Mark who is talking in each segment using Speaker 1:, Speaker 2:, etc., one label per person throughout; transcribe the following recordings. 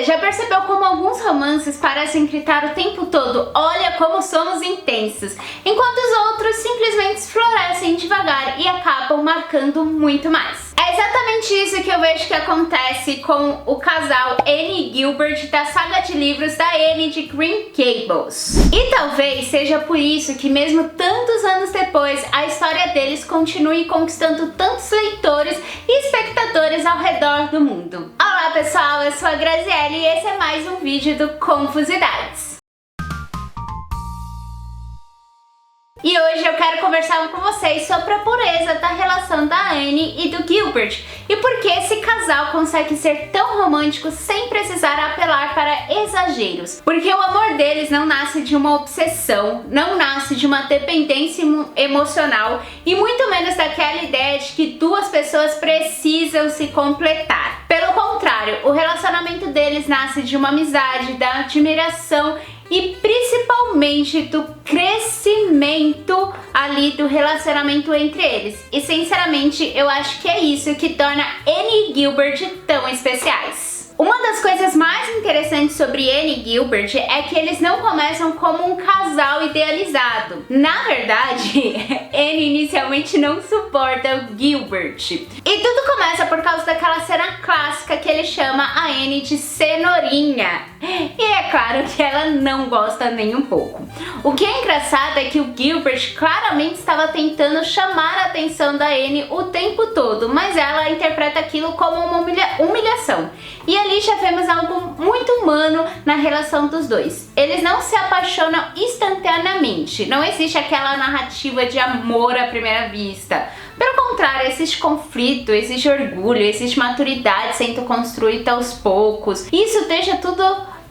Speaker 1: já percebeu como alguns romances parecem gritar o tempo todo "olha como somos intensos", enquanto os outros simplesmente florescem devagar e acabam marcando muito mais? É exatamente isso que eu vejo que acontece com o casal Anne e Gilbert da saga de livros da Anne de Green Gables. E talvez seja por isso que mesmo tantos anos depois, a história deles continue conquistando tantos leitores e espectadores ao redor do mundo. Olá pessoal, eu sou a Graziele e esse é mais um vídeo do Confusidades. E hoje eu quero conversar com vocês sobre a pureza da relação da Anne e do Gilbert e por que esse casal consegue ser tão romântico sem precisar apelar para exageros. Porque o amor deles não nasce de uma obsessão, não nasce de uma dependência emocional e muito menos daquela ideia de que duas pessoas precisam se completar. Pelo contrário, o relacionamento deles nasce de uma amizade, da admiração e principalmente do crescimento ali do relacionamento entre eles. E sinceramente, eu acho que é isso que torna Anne e Gilbert tão especiais. Uma das coisas mais interessantes sobre Anne e Gilbert é que eles não começam como um casal idealizado. Na verdade, Anne inicialmente não suporta o Gilbert. E tudo começa por causa daquela cena clássica que ele chama a Anne de cenourinha. E é claro que ela não gosta nem um pouco. O que é engraçado é que o Gilbert claramente estava tentando chamar a atenção da Anne o tempo todo, mas ela interpreta aquilo como uma humilhação. E ali já vemos algo muito humano na relação dos dois. Eles não se apaixonam instantaneamente, não existe aquela narrativa de amor à primeira vista. Pelo contrário, existe conflito, existe orgulho, existe maturidade sendo construída aos poucos. Isso deixa tudo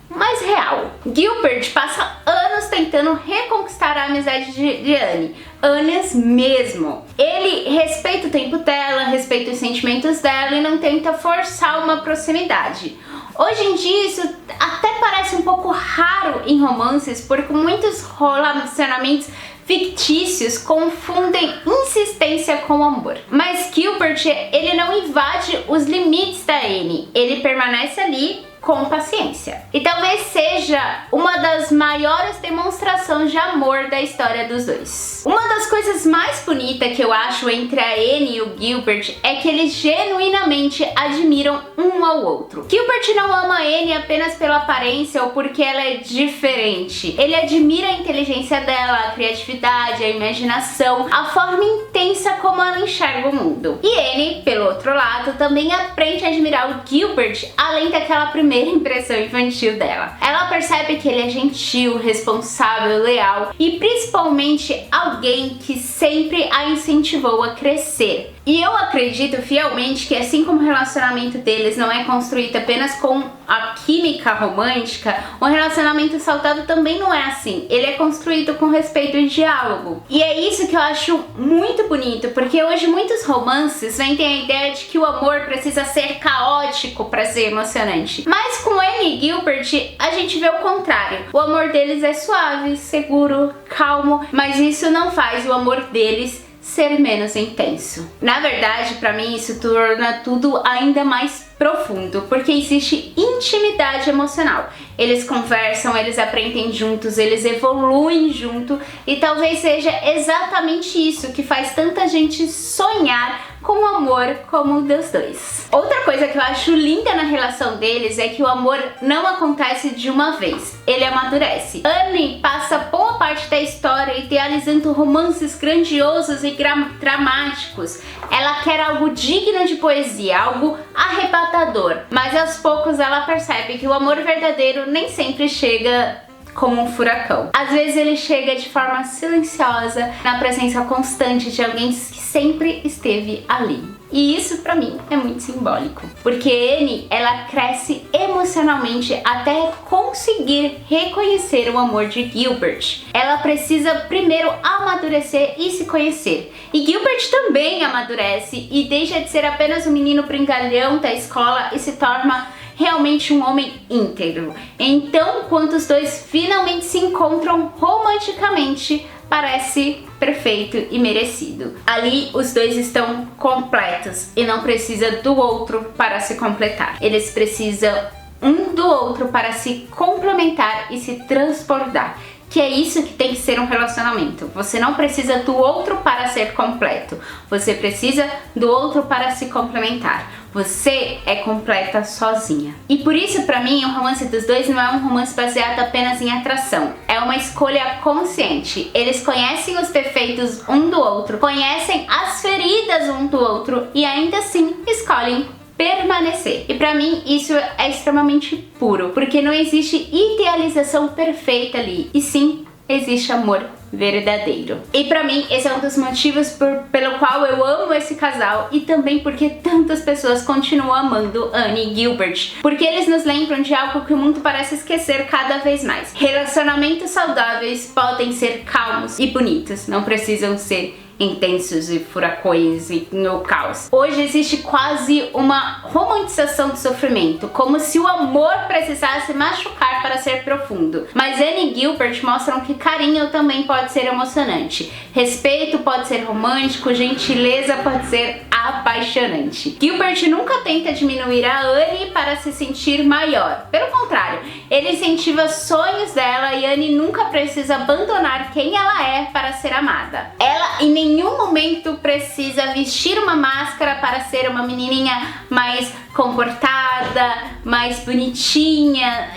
Speaker 1: mais real. Gilbert passa anos tentando reconquistar a amizade de Anne. Anos mesmo. Ele respeita o tempo dela, respeita os sentimentos dela e não tenta forçar uma proximidade. Hoje em dia isso até parece um pouco raro em romances, porque muitos relacionamentos fictícios confundem insistência com amor. Mas Gilbert, ele não invade os limites da Anne, ele permanece ali com paciência. E talvez seja uma das maiores demonstrações de amor da história dos dois. Uma das coisas mais bonitas que eu acho entre a Anne e o Gilbert é que eles genuinamente admiram um ao outro. Gilbert não ama a Anne apenas pela aparência ou porque ela é diferente. Ele admira a inteligência dela, a criatividade, a imaginação, a forma intensa como ela enxerga o mundo. E Anne, pelo outro lado, também aprende a admirar o Gilbert além daquela primeira impressão infantil dela. Ela percebe que ele é gentil, responsável, leal e principalmente alguém que sempre a incentivou a crescer. E eu acredito fielmente que assim como o relacionamento deles não é construído apenas com a química romântica, o relacionamento saudável também não é assim. Ele é construído com respeito e diálogo. E é isso que eu acho muito bonito, porque hoje muitos romances vendem a ideia de que o amor precisa ser caótico para ser emocionante. Mas com Anne e Gilbert, a gente vê o contrário. O amor deles é suave, seguro, calmo, mas isso não faz o amor deles ser menos intenso. Na verdade, pra mim isso torna tudo ainda mais profundo, porque existe intimidade emocional. Eles conversam, eles aprendem juntos, eles evoluem junto e talvez seja exatamente isso que faz tanta gente sonhar com o amor como o dos dois. Outra coisa que eu acho linda na relação deles é que o amor não acontece de uma vez, ele amadurece. Anne passa boa parte da história idealizando romances grandiosos e dramáticos. Ela quer algo digno de poesia, algo arrebatador, mas aos poucos ela percebe que o amor verdadeiro nem sempre chega como um furacão. Às vezes ele chega de forma silenciosa, na presença constante de alguém que sempre esteve ali. E isso pra mim é muito simbólico, porque Anne, ela cresce emocionalmente até conseguir reconhecer o amor de Gilbert. Ela precisa primeiro amadurecer e se conhecer. E Gilbert também amadurece e deixa de ser apenas um menino brincalhão da escola e se torna realmente um homem íntegro. Então, quando os dois finalmente se encontram romanticamente, parece perfeito e merecido. Ali os dois estão completos e não precisa do outro para se completar. Eles precisam um do outro para se complementar e se transbordar. Que é isso que tem que ser um relacionamento. Você não precisa do outro para ser completo. Você precisa do outro para se complementar. Você é completa sozinha. E por isso, pra mim, o romance dos dois não é um romance baseado apenas em atração. É uma escolha consciente. Eles conhecem os defeitos um do outro, conhecem as feridas um do outro e ainda assim escolhem permanecer. E pra mim isso é extremamente puro, porque não existe idealização perfeita ali, e sim existe amor verdadeiro. E pra mim esse é um dos motivos pelo qual eu amo esse casal, e também porque tantas pessoas continuam amando Annie e Gilbert, porque eles nos lembram de algo que o mundo parece esquecer cada vez mais. Relacionamentos saudáveis podem ser calmos e bonitos, não precisam ser intensos e furacões e no caos. Hoje existe quase uma romantização do sofrimento, como se o amor precisasse machucar para ser profundo. Mas Annie e Gilbert mostram que carinho também pode ser emocionante, respeito pode ser romântico, gentileza pode ser apaixonante. Gilbert nunca tenta diminuir a Annie para se sentir maior. Pelo contrário, ele incentiva sonhos dela, e Annie nunca precisa abandonar quem ela é para ser amada. Ela em nenhum momento precisa vestir uma máscara para ser uma menininha mais comportada, mais bonitinha,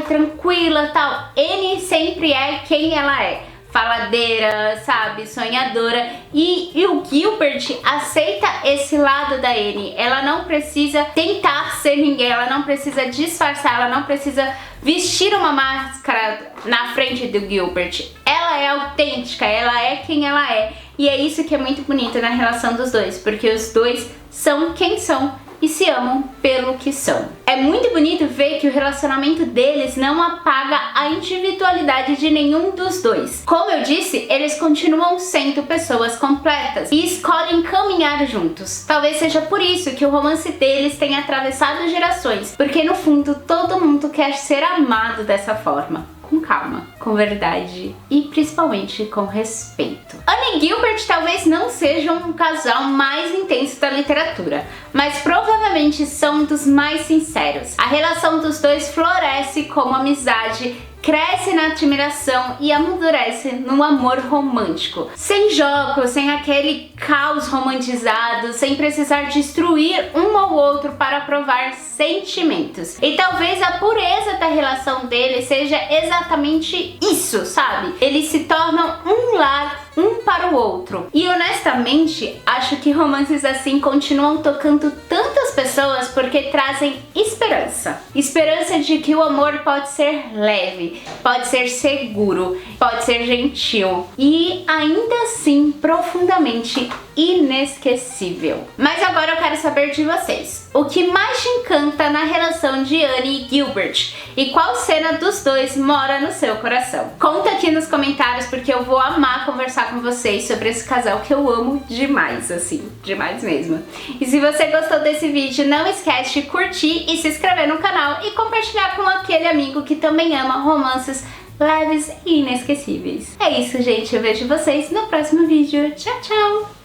Speaker 1: tranquila, tal. Annie sempre é quem ela é. Faladeira, sabe, sonhadora, e o Gilbert aceita esse lado da Annie. Ela não precisa tentar ser ninguém, ela não precisa disfarçar, ela não precisa vestir uma máscara na frente do Gilbert. Ela é autêntica, ela é quem ela é, e é isso que é muito bonito na relação dos dois, porque os dois são quem são e se amam pelo que são. É muito bonito ver que o relacionamento deles não apaga a individualidade de nenhum dos dois. Como eu disse, eles continuam sendo pessoas completas e escolhem caminhar juntos. Talvez seja por isso que o romance deles tem atravessado gerações, porque no fundo todo mundo quer ser amado dessa forma. Com calma, com verdade e principalmente com respeito. Annie e Gilbert talvez não sejam um casal mais intenso da literatura, mas provavelmente são dos mais sinceros. A relação dos dois floresce como amizade, cresce na admiração e amadurece num amor romântico. Sem jogos, sem aquele caos romantizado, sem precisar destruir um ao outro para provar sentimentos. E talvez a pureza da relação deles seja exatamente isso, sabe? Eles se tornam um lar um para o outro. E honestamente, acho que romances assim continuam tocando tantas pessoas porque trazem esperança. Esperança de que o amor pode ser leve, pode ser seguro, pode ser gentil e ainda assim profundamente inesquecível. Mas agora eu quero saber de vocês. O que mais te encanta na relação de Annie e Gilbert? E qual cena dos dois mora no seu coração? Conta aqui nos comentários, porque eu vou amar conversar com vocês sobre esse casal que eu amo demais, assim, demais mesmo. E se você gostou desse vídeo, não esquece de curtir e se inscrever no canal e compartilhar com aquele amigo que também ama romances leves e inesquecíveis. É isso, gente. Eu vejo vocês no próximo vídeo. Tchau, tchau!